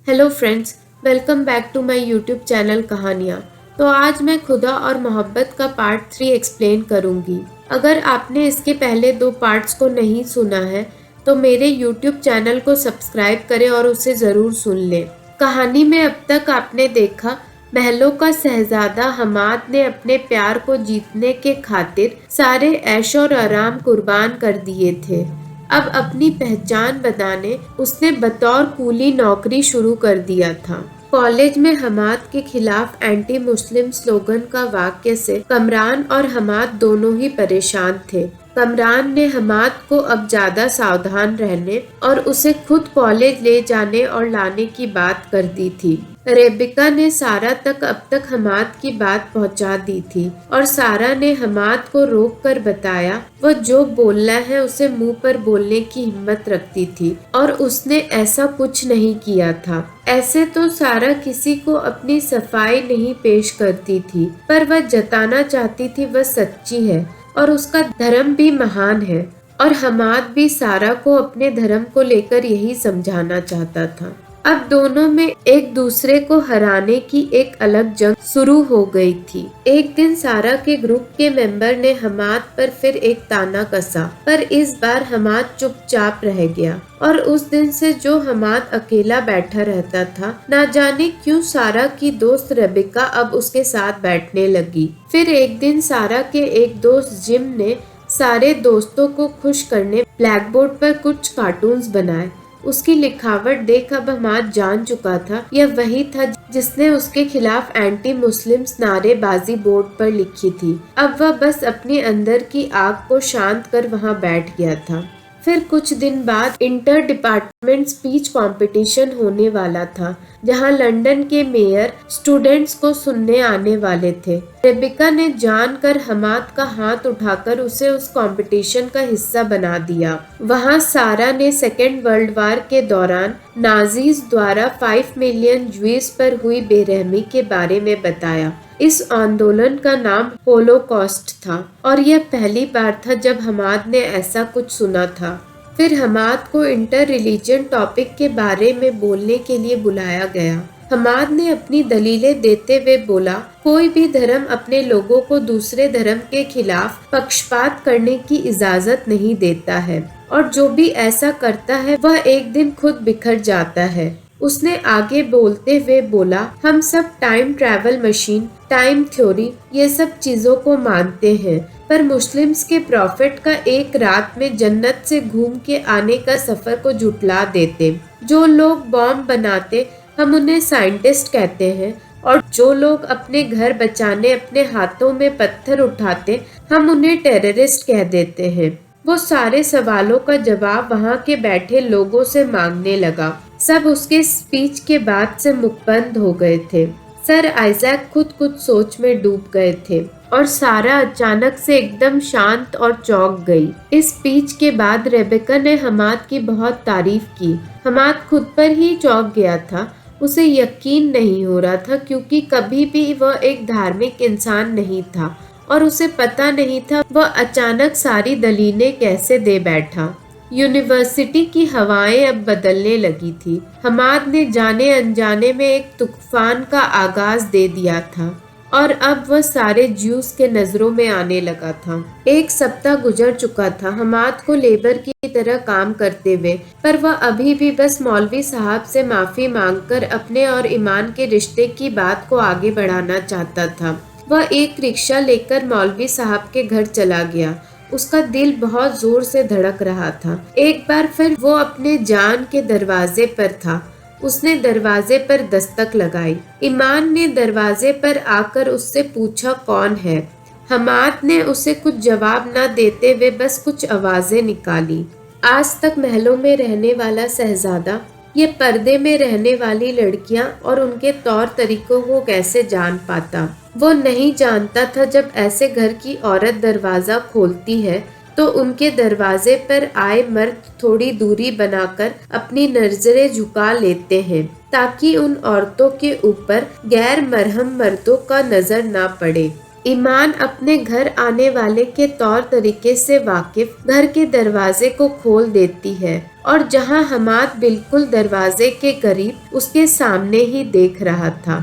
Hello friends, welcome back to my YouTube channel कहानियाँ। तो आज मैं खुदा और मोहब्बत का पार्ट 3 एक्सप्लेन करूँगी। अगर आपने इसके पहले 2 पार्ट्स को नहीं सुना है तो मेरे यूट्यूब चैनल को सब्सक्राइब करें और उसे ज़रूर सुन लें। कहानी में अब तक आपने देखा महलों का शहजादा हमाद ने अपने प्यार को जीतने के खातिर सारे ऐश और आराम कुर्बान कर दिए थे। अब अपनी पहचान बनाने उसने बतौर कूली नौकरी शुरू कर दिया था। कॉलेज में हमाद के खिलाफ एंटी मुस्लिम स्लोगन का वाक्य से कमरान और हमाद दोनों ही परेशान थे। कमरान ने हमाद को अब ज्यादा सावधान रहने और उसे खुद कॉलेज ले जाने और लाने की बात कर दी थी। रेबिका ने सारा तक अब तक हमाद की बात पहुंचा दी थी और सारा ने हमाद को रोक कर बताया वो जो बोलना है उसे मुंह पर बोलने की हिम्मत रखती थी और उसने ऐसा कुछ नहीं किया था। ऐसे तो सारा किसी को अपनी सफाई नहीं पेश करती थी, पर वह जताना चाहती थी वह सच्ची है और उसका धर्म भी महान है, और हमाद भी सारा को अपने धर्म को लेकर यही समझाना चाहता था। अब दोनों में एक दूसरे को हराने की एक अलग जंग शुरू हो गई थी। एक दिन सारा के ग्रुप के मेंबर ने हमाद पर फिर एक ताना कसा, पर इस बार हमाद चुपचाप रह गया और उस दिन से जो हमाद अकेला बैठा रहता था, ना जाने क्यों सारा की दोस्त रेबिका अब उसके साथ बैठने लगी। फिर एक दिन सारा के एक दोस्त जिम ने सारे दोस्तों को खुश करने ब्लैक बोर्ड पर कुछ कार्टून्स बनाए। उसकी लिखावट देख अब हमाद जान चुका था यह वही था जिसने उसके खिलाफ एंटी मुस्लिम नारेबाजी बोर्ड पर लिखी थी। अब वह बस अपने अंदर की आग को शांत कर वहां बैठ गया था। फिर कुछ दिन बाद इंटर डिपार्टमेंट स्पीच कंपटीशन होने वाला था, जहां लंदन के मेयर स्टूडेंट्स को सुनने आने वाले थे। रेबिका ने जानकर हमाद का हाथ उठाकर उसे उस कंपटीशन का हिस्सा बना दिया। वहां सारा ने सेकेंड वर्ल्ड वार के दौरान नाजीज द्वारा 5 मिलियन ज्यूज पर हुई बेरहमी के बारे में बताया। इस आंदोलन का नाम होलोकॉस्ट था और यह पहली बार था जब हमाद ने ऐसा कुछ सुना था। फिर हमाद को इंटर रिलीजन टॉपिक के बारे में बोलने के लिए बुलाया गया। हमाद ने अपनी दलीलें देते हुए बोला, कोई भी धर्म अपने लोगों को दूसरे धर्म के खिलाफ पक्षपात करने की इजाजत नहीं देता है और जो भी ऐसा करता है वह एक दिन खुद बिखर जाता है। उसने आगे बोलते हुए बोला, हम सब time travel machine, time theory ये सब चीजों को मानते हैं, पर मुस्लिम्स के प्रॉफिट का एक रात में जन्नत से घूम के आने का सफर को झुटला देते। जो लोग बॉम्ब बनाते हम उन्हें साइंटिस्ट कहते हैं और जो लोग अपने घर बचाने अपने हाथों में पत्थर उठाते हम उन्हें टेररिस्ट कह देते हैं। वो सारे सवालों का जवाब वहाँ के बैठे लोगों से मांगने लगा। सब उसके स्पीच के बाद से मुखबंद हो गए थे। सर आइजैक खुद कुछ सोच में डूब गए थे और सारा अचानक से एकदम शांत और चौंक गई। इस स्पीच के बाद रेबिका ने हमाद की बहुत तारीफ की। हमाद खुद पर ही चौंक गया था। उसे यकीन नहीं हो रहा था क्योंकि कभी भी वह एक धार्मिक इंसान नहीं था और उसे पता नहीं था वह अचानक सारी दलीलें कैसे दे बैठा। यूनिवर्सिटी की हवाएं अब बदलने लगी थी। हमाद ने जाने अनजाने में एक तूफान का आगाज दे दिया था और अब वह सारे ज्यूस के नजरों में आने लगा था। एक सप्ताह गुजर चुका था हमाद को लेबर की तरह काम करते हुए, पर वह अभी भी बस मौलवी साहब से माफी मांगकर अपने और ईमान के रिश्ते की बात को आगे बढ़ाना चाहता था। वह एक रिक्शा लेकर मौलवी साहब के घर चला गया। उसका दिल बहुत जोर से धड़क रहा था। एक बार फिर वो अपने जान के दरवाजे पर था। उसने दरवाजे पर दस्तक लगाई। ईमान ने दरवाजे पर आकर उससे पूछा, कौन है? हमाद ने उसे कुछ जवाब न देते हुए बस कुछ आवाजें निकाली। आज तक महलों में रहने वाला शहजादा ये पर्दे में रहने वाली लड़कियां और उनके तौर तरीकों को कैसे जान पाता? वो नहीं जानता था जब ऐसे घर की औरत दरवाजा खोलती है तो उनके दरवाजे पर आए मर्द थोड़ी दूरी बनाकर अपनी नजरें झुका लेते हैं ताकि उन औरतों के ऊपर गैर मरहम मर्दों का नजर ना पड़े। ईमान अपने घर आने वाले के तौर तरीके से वाकिफ घर के दरवाजे को खोल देती है और जहां हमाद बिल्कुल दरवाजे के करीब उसके सामने ही देख रहा था,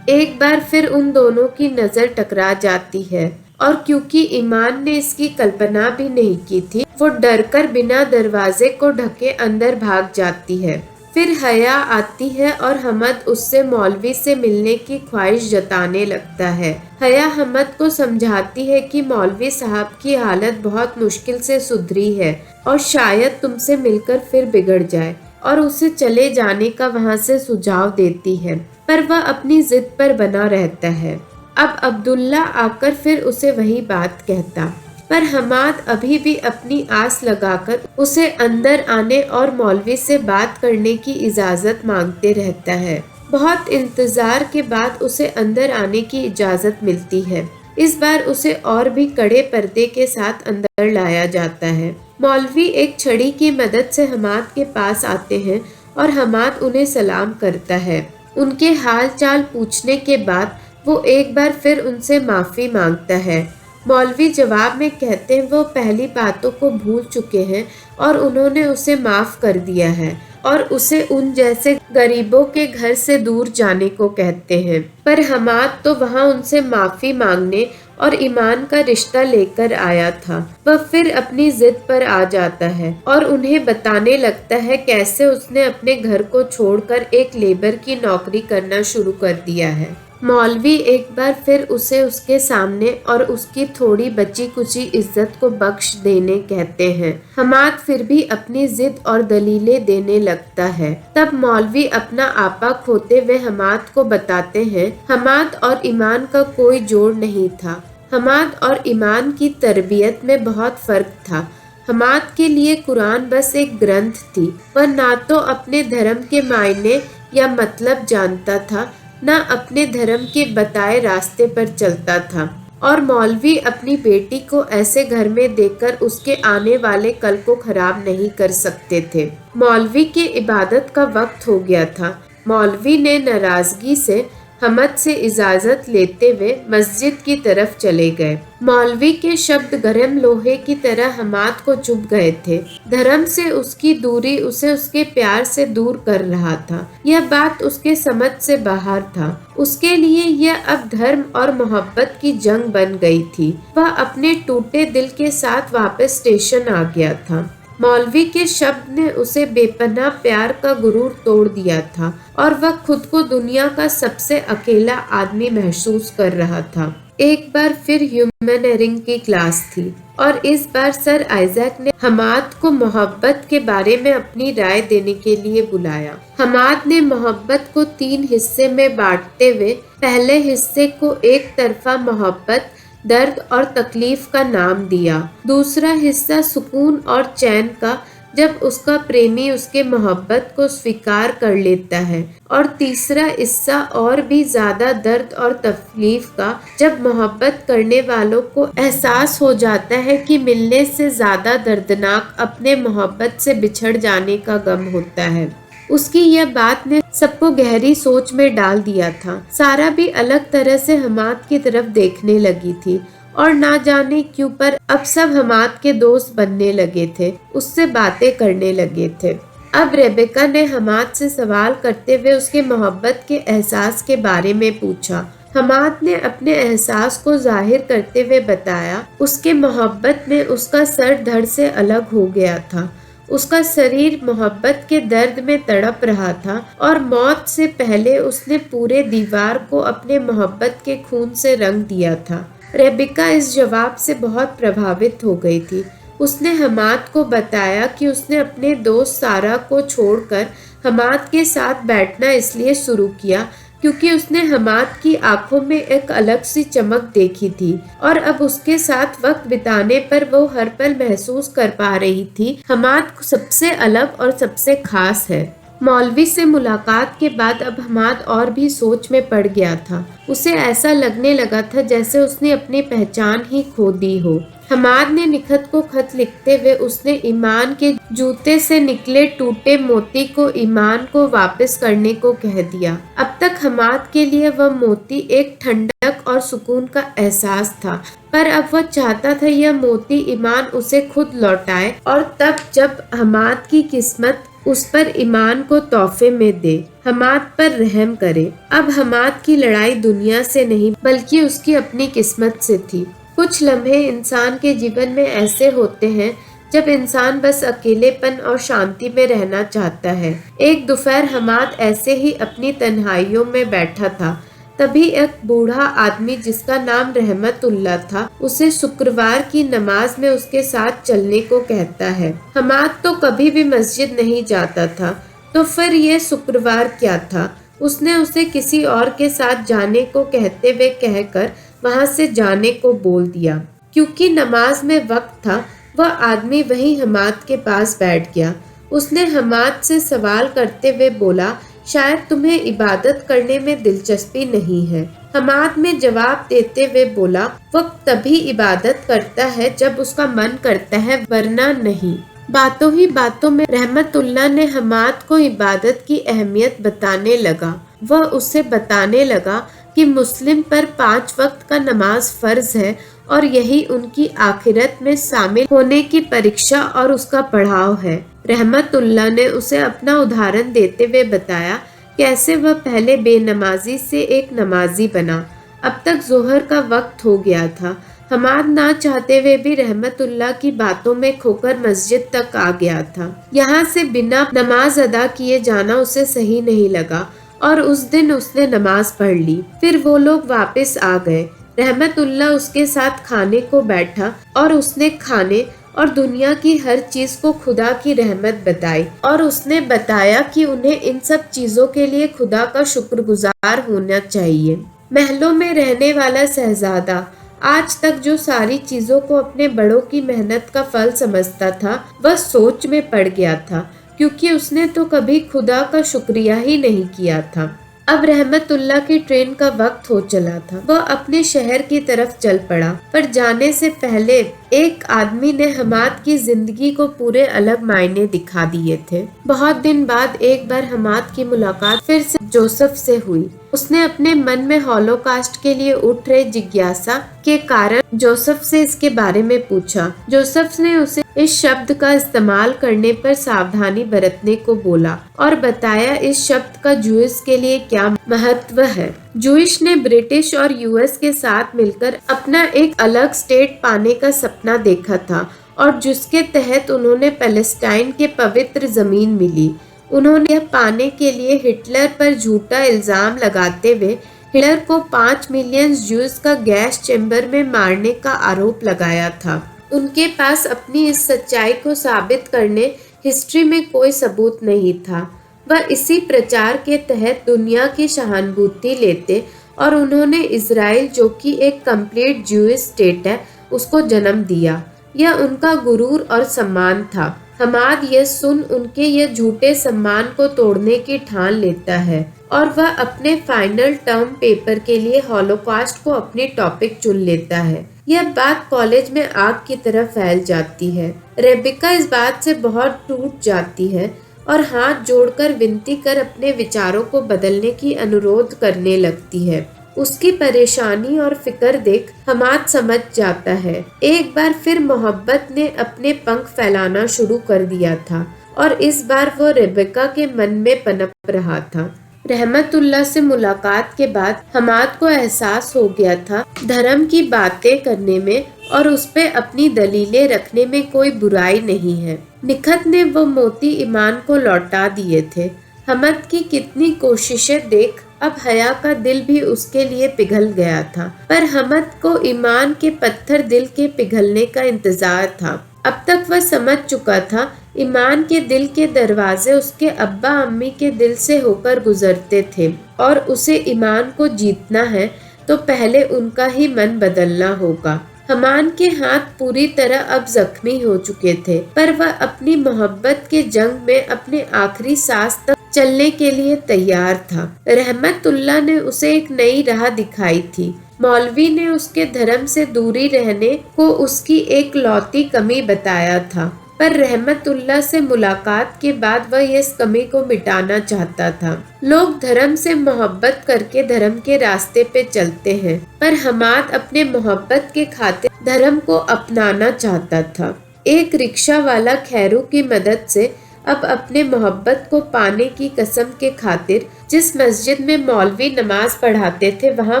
एक बार फिर उन दोनों की नजर टकरा जाती है और क्योंकि ईमान ने इसकी कल्पना भी नहीं की थी, वो डरकर बिना दरवाजे को ढके अंदर भाग जाती है। फिर हया आती है और हमद उससे मौलवी से मिलने की ख्वाहिश जताने लगता है। हया हमद को समझाती है कि मौलवी साहब की हालत बहुत मुश्किल से सुधरी है और शायद तुमसे मिलकर फिर बिगड़ जाए, और उसे चले जाने का वहाँ से सुझाव देती है, पर वह अपनी जिद पर बना रहता है। अब अब्दुल्ला आकर फिर उसे वही बात कहता, पर हमाद अभी भी अपनी आस लगाकर उसे अंदर आने और मौलवी से बात करने की इजाज़त मांगते रहता है। बहुत इंतज़ार के बाद उसे अंदर आने की इजाज़त मिलती है। इस बार उसे और भी कड़े पर्दे के साथ अंदर लाया जाता है। मौलवी एक छड़ी की मदद से हमाद के पास आते हैं और हमाद उन्हें सलाम करता है। उनके हाल चाल पूछने के बाद वो एक बार फिर उनसे माफ़ी मांगता है। मौलवी जवाब में कहते हैं वो पहली बातों को भूल चुके हैं और उन्होंने उसे माफ़ कर दिया है और उसे उन जैसे गरीबों के घर से दूर जाने को कहते हैं। पर हमाद तो वहाँ उनसे माफ़ी मांगने और ईमान का रिश्ता लेकर आया था। वह फिर अपनी जिद पर आ जाता है और उन्हें बताने लगता है कैसे उसने अपने घर को छोड़कर एक लेबर की नौकरी करना शुरू कर दिया है। मौलवी एक बार फिर उसे उसके सामने और उसकी थोड़ी बची कुची इज्जत को बख्श देने कहते हैं। हमाद फिर भी अपनी जिद और दलीलें देने लगता है। तब मौलवी अपना आपा खोते हुए हमाद को बताते हैं हमाद और ईमान का कोई जोड़ नहीं था। हमाद और ईमान की तरबियत में बहुत फर्क था। हमाद के लिए कुरान बस एक ग्रंथ थी। वह ना तो अपने धर्म के मायने या मतलब जानता था, न अपने धर्म के बताए रास्ते पर चलता था, और मौलवी अपनी बेटी को ऐसे घर में देखकर उसके आने वाले कल को खराब नहीं कर सकते थे। मौलवी की इबादत का वक्त हो गया था। मौलवी ने नाराजगी से हमद से इजाज़त लेते हुए मस्जिद की तरफ चले गए। मौलवी के शब्द गर्म लोहे की तरह हमाद को चुभ गए थे। धर्म से उसकी दूरी उसे उसके प्यार से दूर कर रहा था। यह बात उसके समझ से बाहर था। उसके लिए यह अब धर्म और मोहब्बत की जंग बन गई थी। वह अपने टूटे दिल के साथ वापस स्टेशन आ गया था। मौलवी के शब्द ने उसे बेपनाह प्यार का गुरूर तोड़ दिया था और वह खुद को दुनिया का सबसे अकेला आदमी महसूस कर रहा था। एक बार फिर ह्यूमन की क्लास थी और इस बार सर आइजैक ने हमाद को मोहब्बत के बारे में अपनी राय देने के लिए बुलाया। हमाद ने मोहब्बत को 3 हिस्से में बांटते हुए पहले हिस्से को एक तरफा मोहब्बत, दर्द और तकलीफ का नाम दिया। दूसरा हिस्सा सुकून और चैन का, जब उसका प्रेमी उसके मोहब्बत को स्वीकार कर लेता है, और तीसरा हिस्सा और भी ज्यादा दर्द और तकलीफ का, जब मोहब्बत करने वालों को एहसास हो जाता है कि मिलने से ज्यादा दर्दनाक अपने मोहब्बत से बिछड़ जाने का गम होता है। उसकी यह बात ने सबको गहरी सोच में डाल दिया था। सारा भी अलग तरह से हमाद की तरफ देखने लगी थी और ना जाने क्यों पर अब सब हमाद के दोस्त बनने लगे थे, उससे बातें करने लगे थे। अब रेबेका ने हमाद से सवाल करते हुए उसके मोहब्बत के एहसास के बारे में पूछा। हमाद ने अपने एहसास को जाहिर करते हुए बताया उसके मोहब्बत में उसका सर धड़ से अलग हो गया था। उसका शरीर मोहब्बत के दर्द में तड़प रहा था और मौत से पहले उसने पूरे दीवार को अपने मोहब्बत के खून से रंग दिया था। रेबिका इस जवाब से बहुत प्रभावित हो गई थी। उसने हमाद को बताया कि उसने अपने दोस्त सारा को छोड़कर हमाद के साथ बैठना इसलिए शुरू किया क्योंकि उसने हमाद की आंखों में एक अलग सी चमक देखी थी और अब उसके साथ वक्त बिताने पर वो हर पल महसूस कर पा रही थी हमाद सबसे अलग और सबसे खास है। मौलवी से मुलाकात के बाद अब हमाद और भी सोच में पड़ गया था। उसे ऐसा लगने लगा था जैसे उसने अपनी पहचान ही खो दी हो। हमाद ने निखत को खत लिखते हुए उसने ईमान के जूते से निकले टूटे मोती को ईमान को वापस करने को कह दिया। अब तक हमाद के लिए वह मोती एक ठंडा ठंडक और सुकून का एहसास था, पर अब वह चाहता था यह मोती ईमान उसे खुद लौटाए, और तब जब हमाद की किस्मत उस पर ईमान को तोहफे में दे, हमाद पर रहम करे। अब हमाद की लड़ाई दुनिया से नहीं बल्कि उसकी अपनी किस्मत से थी। कुछ लम्हे इंसान के जीवन में ऐसे होते हैं जब इंसान बस अकेलेपन और शांति में रहना चाहता है। एक दोपहर हमाद ऐसे ही अपनी तन्हाइयों में बैठा था, तभी एक बूढ़ा आदमी जिसका नाम रहमतुल्लाह था उसे शुक्रवार की नमाज में उसके साथ चलने को कहता है। हमाद तो कभी भी मस्जिद नहीं जाता था, तो फिर ये शुक्रवार क्या था। उसने उसे किसी और के साथ जाने को कहते हुए कहकर वहां से जाने को बोल दिया। क्योंकि नमाज में वक्त था, वह आदमी वहीं हमाद के पास बैठ गया। उसने हमाद से सवाल करते हुए बोला, शायद तुम्हें इबादत करने में दिलचस्पी नहीं है। हमाद में जवाब देते हुए बोला, वह तभी इबादत करता है जब उसका मन करता है, वरना नहीं। बातों ही बातों में रहमतुल्लाह ने हमाद को इबादत की अहमियत बताने लगा। वह उसे बताने लगा कि मुस्लिम पर 5 वक्त का नमाज फर्ज है और यही उनकी आखिरत में शामिल होने की परीक्षा और उसका पड़ाव है। रहमतुल्लाह ने उसे अपना उदाहरण देते हुए बताया कैसे वह पहले बेनमाजी से एक नमाजी बना। अब तक जोहर का वक्त हो गया था। हमाद ना चाहते हुए भी रहमतुल्लाह की बातों में खोकर मस्जिद तक आ गया था। यहाँ से बिना नमाज अदा किए जाना उसे सही नहीं लगा और उस दिन उसने नमाज पढ़ ली। फिर वो लोग वापस आ गए। रहमतुल्लाह उसके साथ खाने को बैठा और उसने खाने और दुनिया की हर चीज को खुदा की रहमत बताई, और उसने बताया कि उन्हें इन सब चीजों के लिए खुदा का शुक्रगुजार होना चाहिए। महलों में रहने वाला शहजादा आज तक जो सारी चीजों को अपने बड़ों की मेहनत का फल समझता था, वह सोच में पड़ गया था, क्योंकि उसने तो कभी खुदा का शुक्रिया ही नहीं किया था। अब रहमतुल्लाह की ट्रेन का वक्त हो चला था। वह अपने शहर की तरफ चल पड़ा, पर जाने से पहले एक आदमी ने हमाद की जिंदगी को पूरे अलग मायने दिखा दिए थे। बहुत दिन बाद एक बार हमाद की मुलाकात फिर से जोसेफ से हुई। उसने अपने मन में हॉलोकास्ट के लिए उठ रहे जिज्ञासा के कारण जोसेफ से इसके बारे में पूछा। जोसेफ ने उसे इस शब्द का इस्तेमाल करने पर सावधानी बरतने को बोला और बताया इस शब्द का जूइश के लिए क्या महत्व है। जूइश ने ब्रिटिश और यूएस के साथ मिलकर अपना एक अलग स्टेट पाने का सपना देखा था, और जिसके तहत उन्होंने पैलेस्टाइन के पवित्र जमीन मिली। उन्होंने यह पाने के लिए हिटलर पर झूठा इल्जाम लगाते हुए हिटलर को 5 मिलियन ज्यूज का गैस चैम्बर में मारने का आरोप लगाया था। उनके पास अपनी इस सच्चाई को साबित करने हिस्ट्री में कोई सबूत नहीं था। वह इसी प्रचार के तहत दुनिया की सहानुभूति लेते और उन्होंने इजराइल, जो कि एक कंप्लीट ज्यूइश स्टेट है, उसको जन्म दिया। यह उनका गुरूर और सम्मान था। हमाद यह सुन उनके यह झूठे सम्मान को तोड़ने की ठान लेता है और वह अपने फाइनल टर्म पेपर के लिए हॉलोकास्ट को अपनी टॉपिक चुन लेता है। यह बात कॉलेज में आग की तरह फैल जाती है। रेबिका इस बात से बहुत टूट जाती है और हाथ जोड़कर विनती कर अपने विचारों को बदलने की अनुरोध करने लगती है। उसकी परेशानी और फिक्र देख हमाद समझ जाता है। एक बार फिर मोहब्बत ने अपने पंख फैलाना शुरू कर दिया था और इस बार वो रेबिका के मन में पनप रहा था। रहमतुल्लाह से मुलाकात के बाद हमाद को एहसास हो गया था धर्म की बातें करने में और उस पे अपनी दलीलें रखने में कोई बुराई नहीं है। निखत ने वो मोती ईमान को लौटा दिए थे। हमाद की कितनी कोशिशें देख अब हया का दिल भी उसके लिए पिघल गया था, पर हमाद को ईमान के पत्थर दिल के पिघलने का इंतजार था। अब तक वह समझ चुका था ईमान के दिल के दरवाजे उसके अब्बा अम्मी के दिल से होकर गुजरते थे और उसे ईमान को जीतना है तो पहले उनका ही मन बदलना होगा। हमान के हाथ पूरी तरह अब जख्मी हो चुके थे, पर वह अपनी मोहब्बत के जंग में अपने आखिरी सांस तक चलने के लिए तैयार था। रहमतुल्लाह ने उसे एक नई राह दिखाई थी। मौलवी ने उसके धर्म से दूरी रहने को उसकी एक लौती कमी बताया था, पर रहमतुल्लाह से मुलाकात के बाद वह इस कमी को मिटाना चाहता था। लोग धर्म से मोहब्बत करके धर्म के रास्ते पे चलते हैं, पर हमाद अपने मोहब्बत के खातिर धर्म को अपनाना चाहता था। एक रिक्शा वाला खैरू की मदद से अब अपने मोहब्बत को पाने की कसम के खातिर जिस मस्जिद में मौलवी नमाज पढ़ाते थे वहाँ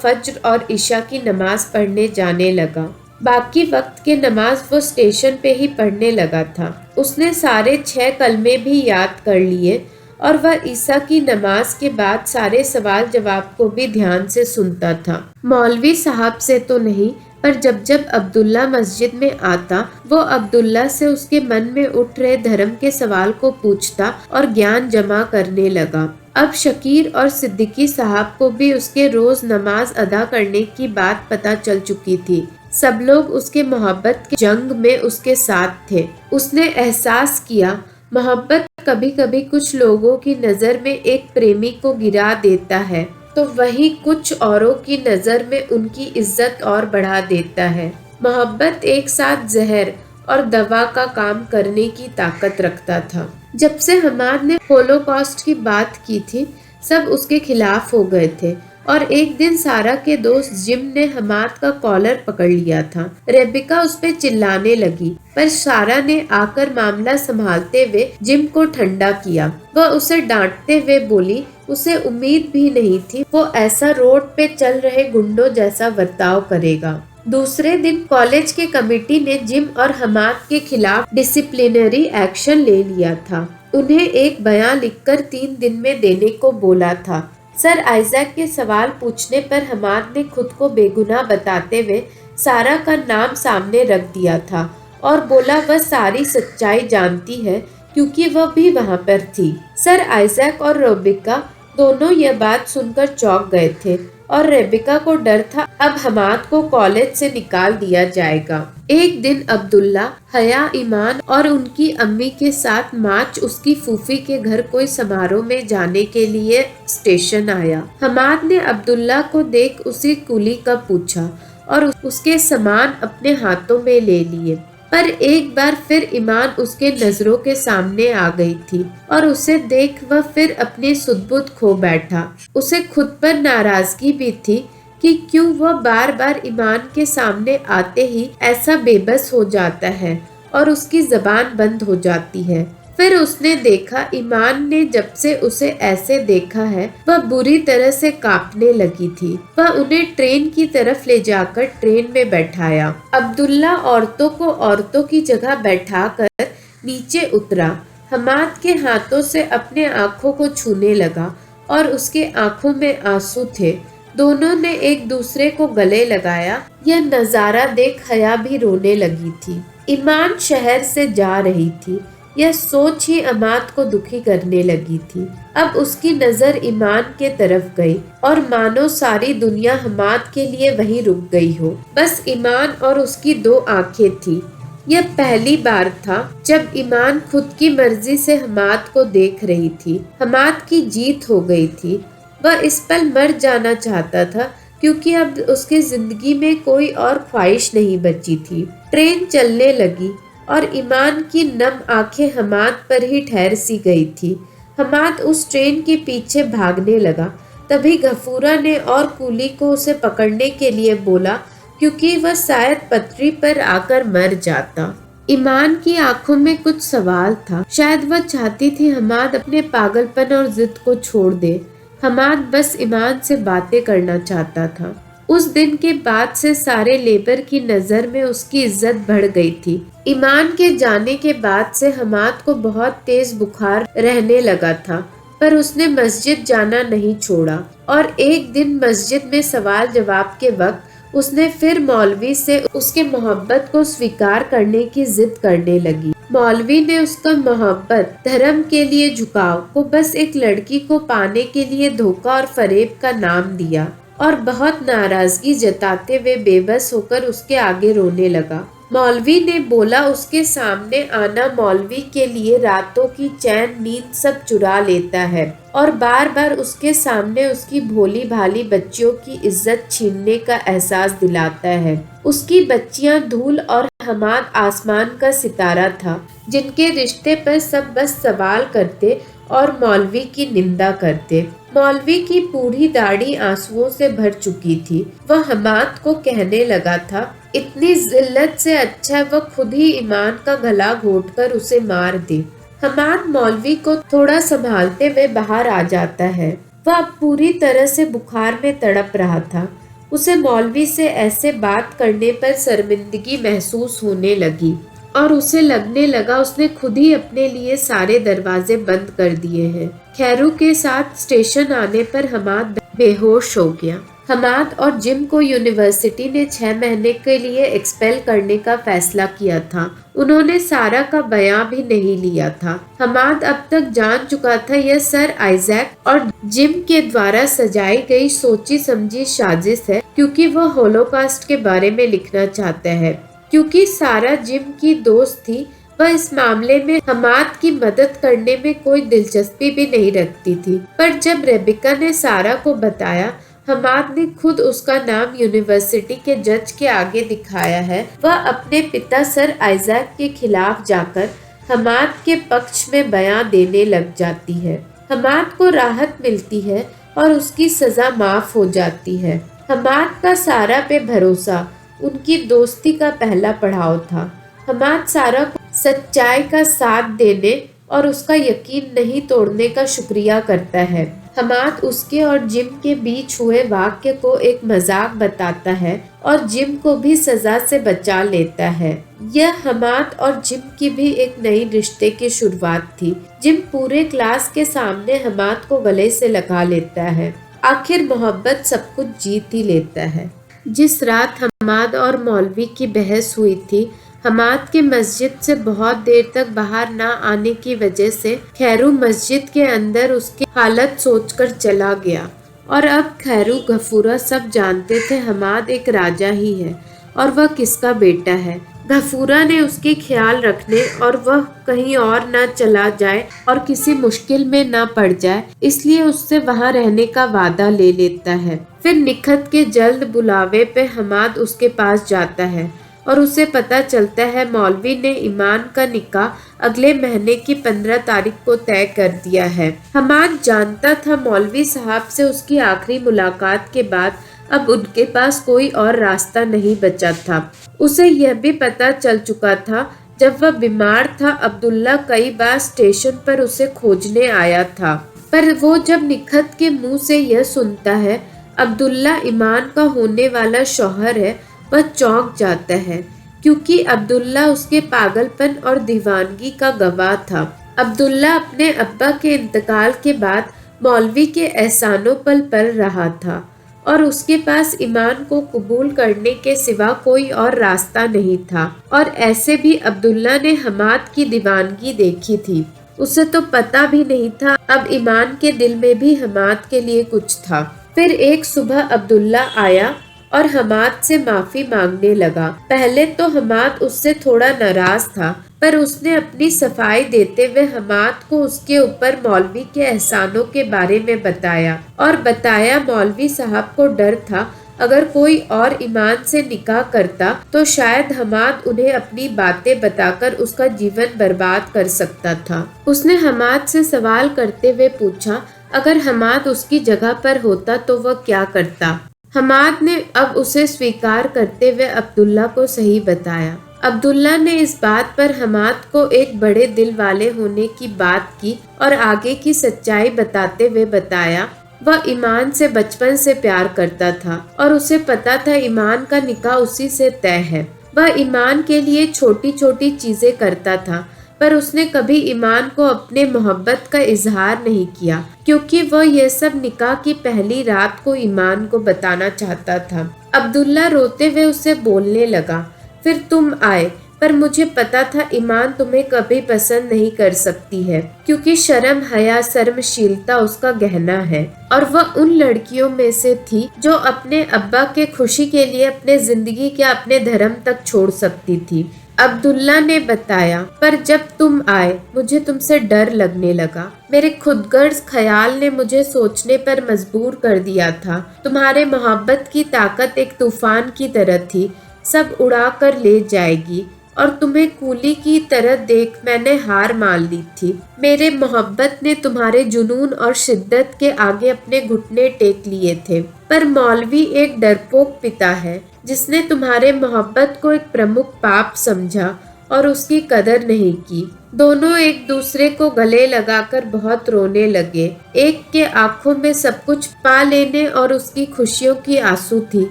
फज्र और इशा की नमाज पढ़ने जाने लगा। बाकी वक्त के नमाज वो स्टेशन पे ही पढ़ने लगा था। उसने सारे 6 कलमे भी याद कर लिए और वह ईसा की नमाज के बाद सारे सवाल जवाब को भी ध्यान से सुनता था। मौलवी साहब से तो नहीं, पर जब जब अब्दुल्ला मस्जिद में आता वो अब्दुल्ला से उसके मन में उठ रहे धर्म के सवाल को पूछता और ज्ञान जमा करने लगा। अब शकीर और सिद्दीकी साहब को भी उसके रोज नमाज अदा करने की बात पता चल चुकी थी। सब लोग उसके मोहब्बत के जंग में उसके साथ थे। उसने एहसास किया मोहब्बत कभी कभी कुछ लोगों की नज़र में एक प्रेमी को गिरा देता है तो वही कुछ औरों की नज़र में उनकी इज्जत और बढ़ा देता है। मोहब्बत एक साथ जहर और दवा का काम करने की ताकत रखता था। जब से हमाद ने होलोकॉस्ट की बात की थी सब उसके खिलाफ हो गए थे और एक दिन सारा के दोस्त जिम ने हमाद का कॉलर पकड़ लिया था। रेबिका उस पे चिल्लाने लगी, पर सारा ने आकर मामला संभालते हुए जिम को ठंडा किया। वह उसे डांटते हुए बोली उसे उम्मीद भी नहीं थी वो ऐसा रोड पे चल रहे गुंडों जैसा बर्ताव करेगा। दूसरे दिन कॉलेज के कमेटी ने जिम और हमाद के खिलाफ डिसिप्लिनरी एक्शन ले लिया था। उन्हें एक बयान लिखकर 3 दिन में देने को बोला था। सर आइजैक के सवाल पूछने पर हमाद ने खुद को बेगुनाह बताते हुए सारा का नाम सामने रख दिया था और बोला वह सारी सच्चाई जानती है क्योंकि वह भी वहाँ पर थी। सर आइजैक और रेबिका दोनों यह बात सुनकर चौंक गए थे और रेबिका को डर था अब हमाद को कॉलेज से निकाल दिया जाएगा। एक दिन अब्दुल्ला, हया, ईमान और उनकी अम्मी के साथ मार्च उसकी फूफी के घर कोई समारोह में जाने के लिए स्टेशन आया। हमाद ने अब्दुल्ला को देख उसी कुली का पूछा और उसके सामान अपने हाथों में ले लिए, पर एक बार फिर ईमान उसके नजरों के सामने आ गई थी और उसे देख वह फिर अपनी सुध-बुध खो बैठा। उसे खुद पर नाराजगी भी थी कि क्यों वह बार बार ईमान के सामने आते ही ऐसा बेबस हो जाता है और उसकी जबान बंद हो जाती है। फिर उसने देखा ईमान ने जब से उसे ऐसे देखा है वह बुरी तरह से कांपने लगी थी। वह उन्हें ट्रेन की तरफ ले जाकर ट्रेन में बैठाया। अब्दुल्ला औरतों को औरतों की जगह बैठाकर नीचे उतरा। हमाद के हाथों से अपने आँखों को छूने लगा और उसके आँखों में आंसू थे। दोनों ने एक दूसरे को गले लगाया। यह नजारा देख हया भी रोने लगी थी। ईमान शहर से जा रही थी। यह सोच ही हमाद को दुखी करने लगी थी। अब उसकी नजर ईमान के तरफ गई और मानो सारी दुनिया हमाद के लिए वहीं रुक गई हो। बस ईमान और उसकी 2 आंखें थी। यह पहली बार था जब ईमान खुद की मर्जी से हमाद को देख रही थी। हमाद की जीत हो गई थी। वह इस पल मर जाना चाहता था क्योंकि अब उसकी जिंदगी में कोई और ख्वाहिश नहीं बची थी। ट्रेन चलने लगी और ईमान की नम आंखें हमाद पर ही ठहर सी गई थी। हमाद उस ट्रेन के पीछे भागने लगा। तभी गफूरा ने और कुली को उसे पकड़ने के लिए बोला क्योंकि वह शायद पटरी पर आकर मर जाता। ईमान की आंखों में कुछ सवाल था। शायद वह चाहती थी हमाद अपने पागलपन और जिद को छोड़ दे। हमाद बस ईमान से बातें करना चाहता था। उस दिन के बाद से सारे लेबर की नज़र में उसकी इज्जत बढ़ गई थी। ईमान के जाने के बाद से हमाद को बहुत तेज बुखार रहने लगा था, पर उसने मस्जिद जाना नहीं छोड़ा और एक दिन मस्जिद में सवाल जवाब के वक्त उसने फिर मौलवी से उसके मोहब्बत को स्वीकार करने की जिद करने लगी। मौलवी ने उसका मोहब्बत, धर्म के लिए झुकाव को बस एक लड़की को पाने के लिए धोखा और फरेब का नाम दिया और बहुत नाराजगी जताते हुए बेबस होकर उसके आगे रोने लगा। मौलवी ने बोला उसके सामने आना मौलवी के लिए रातों की चैन नींद सब चुरा लेता है और बार बार उसके सामने उसकी भोली भाली बच्चियों की इज्जत छीनने का एहसास दिलाता है। उसकी बच्चियां धूल और हमाद आसमान का सितारा था, जिनके रिश्ते पर सब बस सवाल करते और मौलवी की निंदा करते। मौलवी की पूरी दाढ़ी आंसुओं से भर चुकी थी। वह हमाद को कहने लगा था, इतनी जिल्लत से अच्छा वह खुद ही ईमान का गला घोटकर उसे मार दे। हमाद मौलवी को थोड़ा संभालते हुए बाहर आ जाता है। वह अब पूरी तरह से बुखार में तड़प रहा था। उसे मौलवी से ऐसे बात करने पर शर्मिंदगी महसूस होने लगी और उसे लगने लगा उसने खुद ही अपने लिए सारे दरवाजे बंद कर दिए हैं। खैरू के साथ स्टेशन आने पर हमाद बेहोश हो गया। हमाद और जिम को यूनिवर्सिटी ने 6 महीने के लिए एक्सपेल करने का फैसला किया था। उन्होंने सारा का बयां भी नहीं लिया था। हमाद अब तक जान चुका था यह सर आइजैक और जिम के द्वारा सजाई गई सोची समझी साजिश है, क्योंकि वह होलोकॉस्ट के बारे में लिखना चाहता है। क्योंकि सारा जिम की दोस्त थी, वह इस मामले में हमाद की मदद करने में कोई दिलचस्पी भी नहीं रखती थी। पर जब रेबिका ने सारा को बताया हमाद ने खुद उसका नाम यूनिवर्सिटी के जज के आगे दिखाया है, वह अपने पिता सर आइजैक के खिलाफ जाकर हमाद के पक्ष में बयान देने लग जाती है। हमाद को राहत मिलती है और उसकी सजा माफ हो जाती है। हमाद का सारा पे भरोसा उनकी दोस्ती का पहला पड़ाव था। हमाद सारा को सच्चाई का साथ देने और उसका यकीन नहीं तोड़ने का शुक्रिया करता है। हमाद उसके और जिम के बीच हुए वाक्य को एक मजाक बताता है और जिम को भी सजा से बचा लेता है। यह हमाद और जिम की भी एक नई रिश्ते की शुरुआत थी। जिम पूरे क्लास के सामने हमाद को गले से लगा लेता है। आखिर मोहब्बत सब कुछ जीत ही लेता है। जिस रात हमाद और मौलवी की बहस हुई थी, हमाद के मस्जिद से बहुत देर तक बाहर ना आने की वजह से खैरू मस्जिद के अंदर उसकी हालत सोचकर चला गया। और अब खैरू गफूरा सब जानते थे हमाद एक राजा ही है और वह किसका बेटा है। गफूरा ने उसके ख्याल रखने और वह कहीं और न चला जाए और किसी मुश्किल में न पड़ जाए, इसलिए उससे वहां रहने का वादा ले लेता है। फिर निखत के जल्द बुलावे पे हमाद उसके पास जाता है और उसे पता चलता है मौलवी ने ईमान का निकाह अगले महीने की 15 तारीख को तय कर दिया है। हमाद जानता था मौलवी साहब से उसकी आखिरी मुलाकात के बाद अब उनके पास कोई और रास्ता नहीं बचा था। उसे यह भी पता चल चुका था जब वह बीमार था अब्दुल्ला कई बार स्टेशन पर उसे खोजने आया था। पर वो जब निखत के मुंह से यह सुनता है अब्दुल्ला ईमान का होने वाला शौहर है, वह चौंक जाता है, क्योंकि अब्दुल्ला उसके पागलपन और दीवानगी का गवाह था। अब्दुल्ला अपने अब्बा के इंतकाल के बाद मौलवी के एहसानों पर पल रहा था और उसके पास ईमान को कबूल करने के सिवा कोई और रास्ता नहीं था। और ऐसे भी अब्दुल्ला ने हमाद की दीवानगी देखी थी। उसे तो पता भी नहीं था अब ईमान के दिल में भी हमाद के लिए कुछ था। फिर एक सुबह अब्दुल्ला आया और हमाद से माफी मांगने लगा। पहले तो हमाद उससे थोड़ा नाराज था, पर उसने अपनी सफाई देते हुए हमाद को उसके ऊपर मौलवी के एहसानों के बारे में बताया और बताया मौलवी साहब को डर था अगर कोई और ईमान से निकाह करता तो शायद हमाद उन्हें अपनी बातें बताकर उसका जीवन बर्बाद कर सकता था। उसने हमाद से सवाल करते हुए पूछा अगर हमाद उसकी जगह पर होता तो वह क्या करता। हमाद ने अब उसे स्वीकार करते हुए अब्दुल्ला को सही बताया। अब्दुल्ला ने इस बात पर हमाद को एक बड़े दिल वाले होने की बात की और आगे की सच्चाई बताते हुए बताया वह ईमान से बचपन से प्यार करता था और उसे पता था ईमान का निकाह उसी से तय है। वह ईमान के लिए छोटी छोटी चीजें करता था, पर उसने कभी ईमान को अपने मोहब्बत का इजहार नहीं किया, क्योंकि वह यह सब निकाह की पहली रात को ईमान को बताना चाहता था। अब्दुल्ला रोते हुए उसे बोलने लगा, फिर तुम आए, पर मुझे पता था ईमान तुम्हें कभी पसंद नहीं कर सकती है, क्योंकि शर्म हया शर्मशीलता उसका गहना है और वह उन लड़कियों में से थी जो अपने अब्बा के खुशी के लिए अपने जिंदगी के अपने धर्म तक छोड़ सकती थी। अब्दुल्ला ने बताया, पर जब तुम आए मुझे तुमसे डर लगने लगा। मेरे खुदगर्ज ख्याल ने मुझे सोचने पर मजबूर कर दिया था। तुम्हारे मोहब्बत की ताकत एक तूफान की तरह थी सब उड़ा कर ले जाएगी और तुम्हें कूली की तरह देख मैंने हार मान ली थी। मेरे मोहब्बत ने तुम्हारे जुनून और शिद्दत के आगे अपने घुटने टेक लिए थे। पर मौलवी एक डरपोक पिता है जिसने तुम्हारे मोहब्बत को एक प्रमुख पाप समझा और उसकी कदर नहीं की। दोनों एक दूसरे को गले लगाकर बहुत रोने लगे। एक के आंखों में सब कुछ पा लेने और उसकी खुशियों की आंसू थी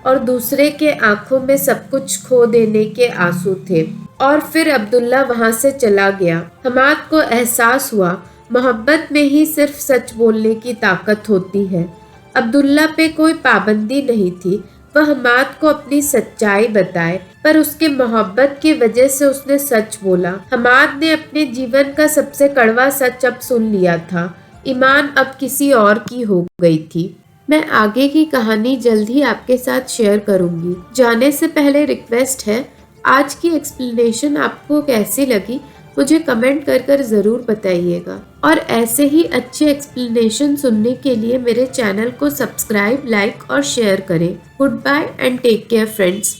और दूसरे के आंखों में सब कुछ खो देने के आंसू थे। और फिर अब्दुल्ला वहां से चला गया। हमाद को एहसास हुआ मोहब्बत में ही सिर्फ सच बोलने की ताकत होती है। अब्दुल्ला पे कोई पाबंदी नहीं थी, वह हमाद को अपनी सच्चाई बताए, पर उसके मोहब्बत की वजह से उसने सच बोला। हमाद ने अपने जीवन का सबसे कड़वा सच अब सुन लिया था। ईमान अब किसी और की हो गई थी। मैं आगे की कहानी जल्द ही आपके साथ शेयर करूंगी। जाने से पहले रिक्वेस्ट है, आज की एक्सप्लेनेशन आपको कैसी लगी मुझे कमेंट कर ज़रूर बताइएगा। और ऐसे ही अच्छे एक्सप्लेनेशन सुनने के लिए मेरे चैनल को सब्सक्राइब, लाइक और शेयर करें। Good bye and take care friends.